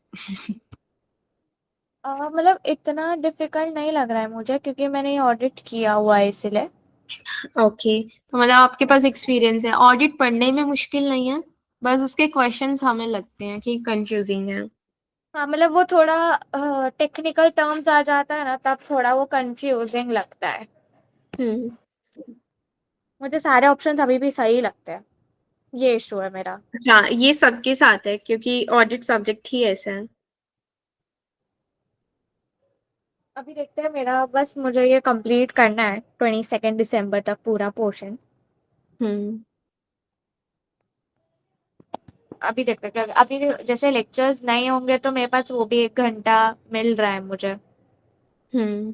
मतलब इतना डिफिकल्ट नहीं लग रहा है मुझे, क्योंकि मैंने ये ऑडिट किया हुआ है इसलिए। ओके, तो मतलब आपके पास एक्सपीरियंस है। ऑडिट पढ़ने में मुश्किल नहीं है, बस उसके क्वेश्चंस हमें लगते हैं कि कंफ्यूजिंग है। हाँ, मतलब वो थोड़ा टेक्निकल टर्म्स आ जाता है ना, तब थोड़ा वो कंफ्यूजिंग लगता है। हम्म। मुझे सारे ऑप्शंस अभी भी सही लगते हैं, ये इशू है मेरा। हाँ, ये सबके साथ है क्योंकि ऑडिट सब्जेक्ट ही ऐसा है। अभी देखते हैं, मेरा बस मुझे ये कंप्लीट करना है 22 दिसंबर तक पूरा पोर्शन। हम्म। अभी देखते हैं अभी जैसे लेक्चर्स नहीं होंगे तो मेरे पास वो भी 1 घंटा मिल रहा है मुझे। हम्म।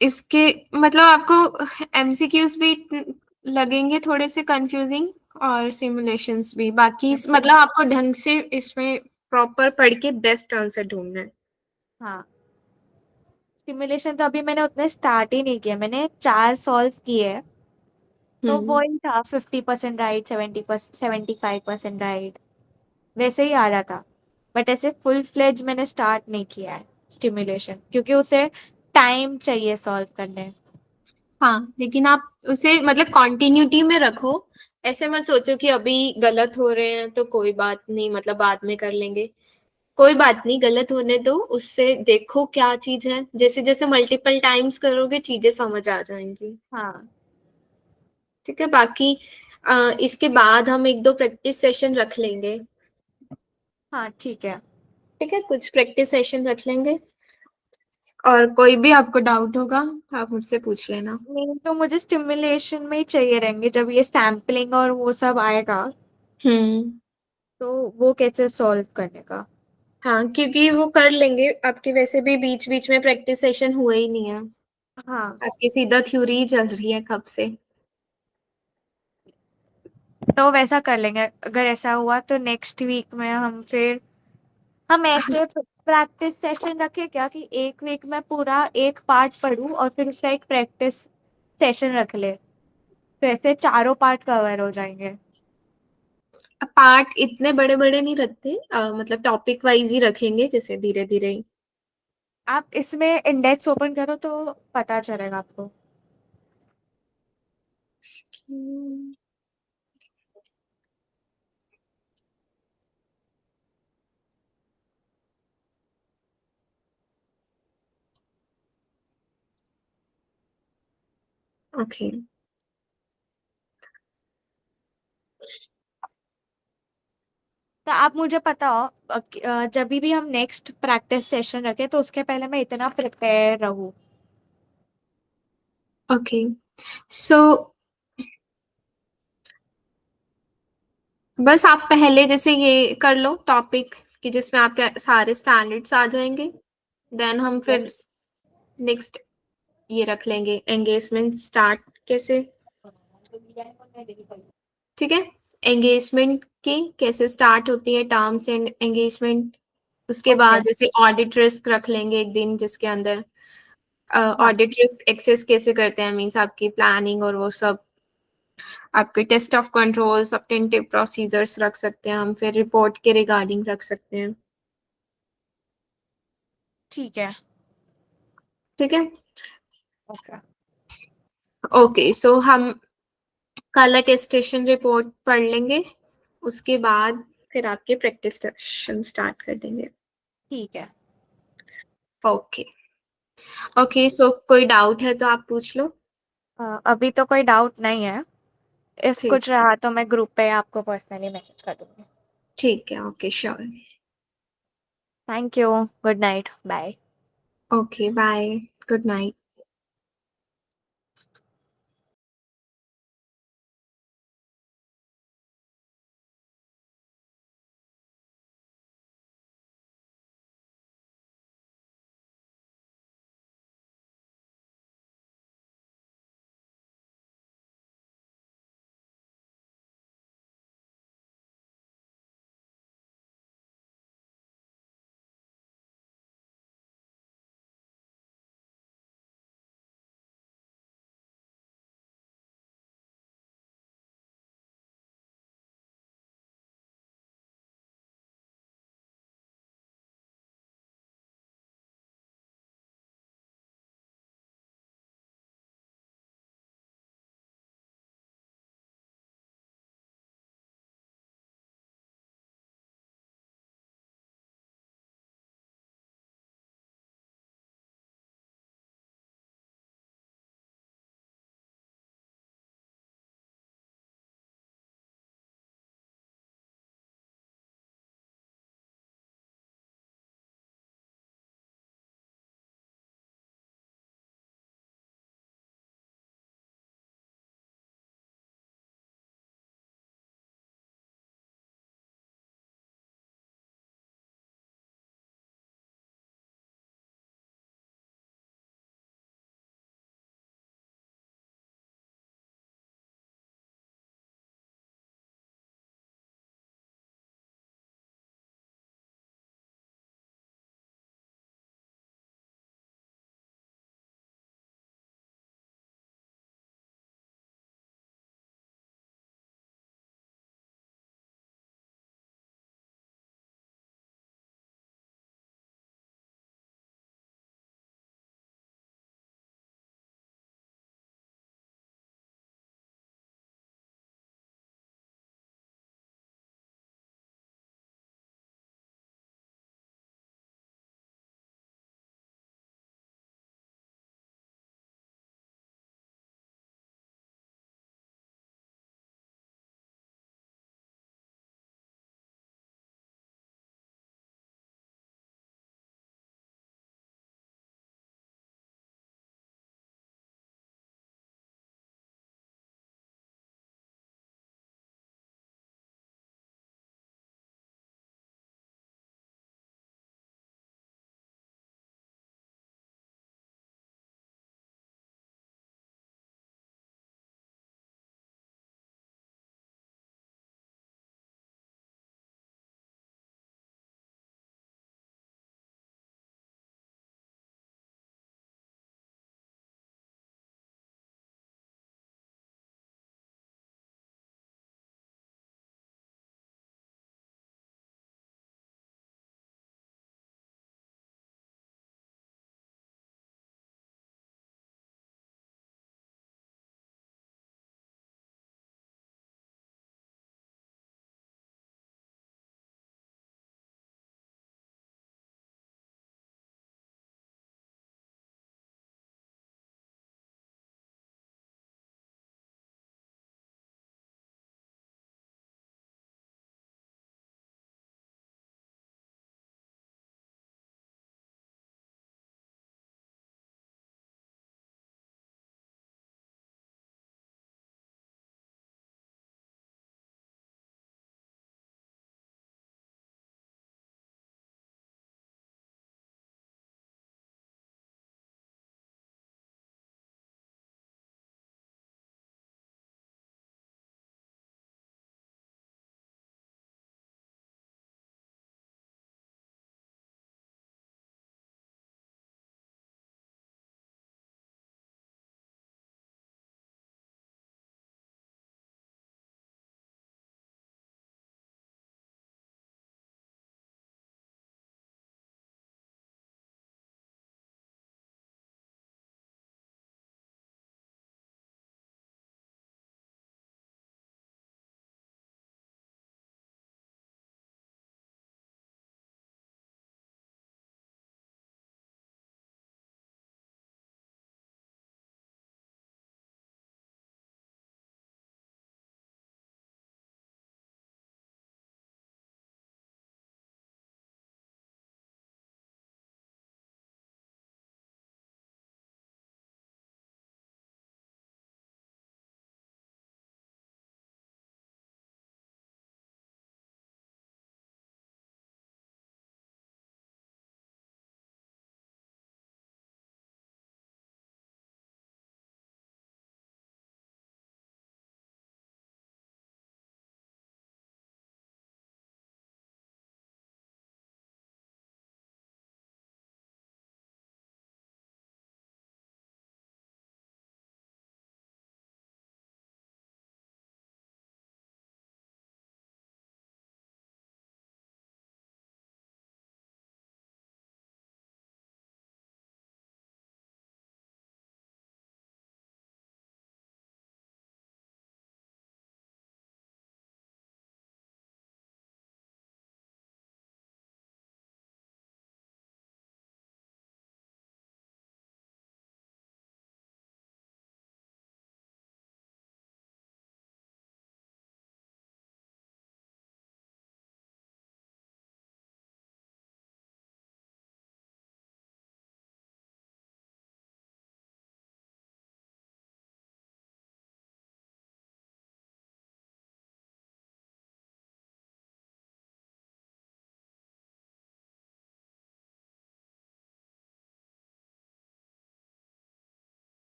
इसके मतलब आपको एमसीक्यूज भी लगेंगे थोड़े से कंफ्यूजिंग और सिमुलेशंस भी, बाकी मतलब आपको ढंग से इसमें प्रॉपर पढ़ के बेस्ट आंसर ढूंढना है। हाँ, सिमुलेशन तो अभी मैंने उतने स्टार्ट ही नहीं किया, मैंने 4 सॉल्व किए, तो वो ही था 50% राइट, 75% राइट, वैसे ही आ रहा था। बट ऐसे फुल फ्लेज मैंने स्टार्ट नहीं किया है स्टिमुलेशन, क्योंकि उसे टाइम चाहिए सॉल्व करने। हाँ, लेकिन आप उसे मतलब कंटिन्यूटी में रखो, ऐसे मत सोचो कि अभी गलत हो रहे हैं तो कोई बात नहीं, मतलब बाद में कर लेंगे। कोई बात नहीं, गलत होने दो, उससे देखो क्या चीज है, जैसे जैसे मल्टीपल टाइम्स करोगे चीजें समझ आ जाएंगी। हाँ ठीक है, बाकी इसके बाद हम एक दो प्रैक्टिस सेशन रख लेंगे। हाँ ठीक है। ठीक है, कुछ प्रैक्टिस सेशन रख लेंगे, और कोई भी आपको डाउट होगा आप मुझसे पूछ लेना। मेन तो मुझे स्टिमुलेशन में ही चाहिए रहेंगे, जब ये सैम्पलिंग और वो सब आएगा हम्म। तो वो कैसे सॉल्व करने का। हाँ, क्योंकि वो कर लेंगे, आपके वैसे भी बीच बीच में प्रैक्टिस सेशन हुए ही नहीं है, हाँ, आपकी सीधा थ्योरी ही चल रही है कब से। तो वैसा कर लेंगे। अगर ऐसा हुआ तो नेक्स्ट वीक में हम ऐसे प्रैक्टिस सेशन रखें क्या, कि एक वीक में पूरा एक पार्ट पढूं और फिर उसका एक प्रैक्टिस सेशन रख ले, तो ऐसे चारों पार्ट कवर हो जाएंगे। पार्ट इतने बड़े बड़े नहीं रखते, मतलब टॉपिक वाइज ही रखेंगे, जैसे धीरे धीरे। आप इसमें इंडेक्स ओपन करो तो पता चलेगा आपको। ओके। तो आप मुझे बताओ, जब भी हम नेक्स्ट प्रैक्टिस सेशन रखें तो उसके पहले मैं इतना प्रिपेयर रहूं। ओके, सो बस आप पहले जैसे ये कर लो टॉपिक, कि जिसमें आपके सारे स्टैंडर्ड्स आ जाएंगे, देन हम फिर नेक्स्ट ये रख लेंगे एंगेजमेंट स्टार्ट कैसे। ठीक है, एंगेजमेंट की कैसे स्टार्ट होती है, टर्म्स एंड एंगेजमेंट। उसके ओके। बाद जैसे ऑडिट रिस्क रख लेंगे एक दिन, जिसके अंदर हाँ ऑडिट रिस्क एक्सेस कैसे करते हैं, मीन्स आपकी प्लानिंग और वो सब, आपके टेस्ट ऑफ कंट्रोल सब्टेंटिव प्रोसीजर्स रख सकते हैं हम, फिर रिपोर्ट के रिगार्डिंग रख सकते हैं। ठीक है। ठीक है, ओके। ओके, सो हम कल अटेस्टेशन रिपोर्ट पढ़ लेंगे, उसके बाद फिर आपके प्रैक्टिस सेशन स्टार्ट कर देंगे। ठीक है। ओके। ओके, सो कोई डाउट है तो आप पूछ लो। अभी तो कोई डाउट नहीं है। इफ ठीक। कुछ रहा तो मैं ग्रुप पे आपको पर्सनली मैसेज कर दूंगी। ठीक है, okay, sure. Thank you. Good night. Bye. Okay, bye. Good night.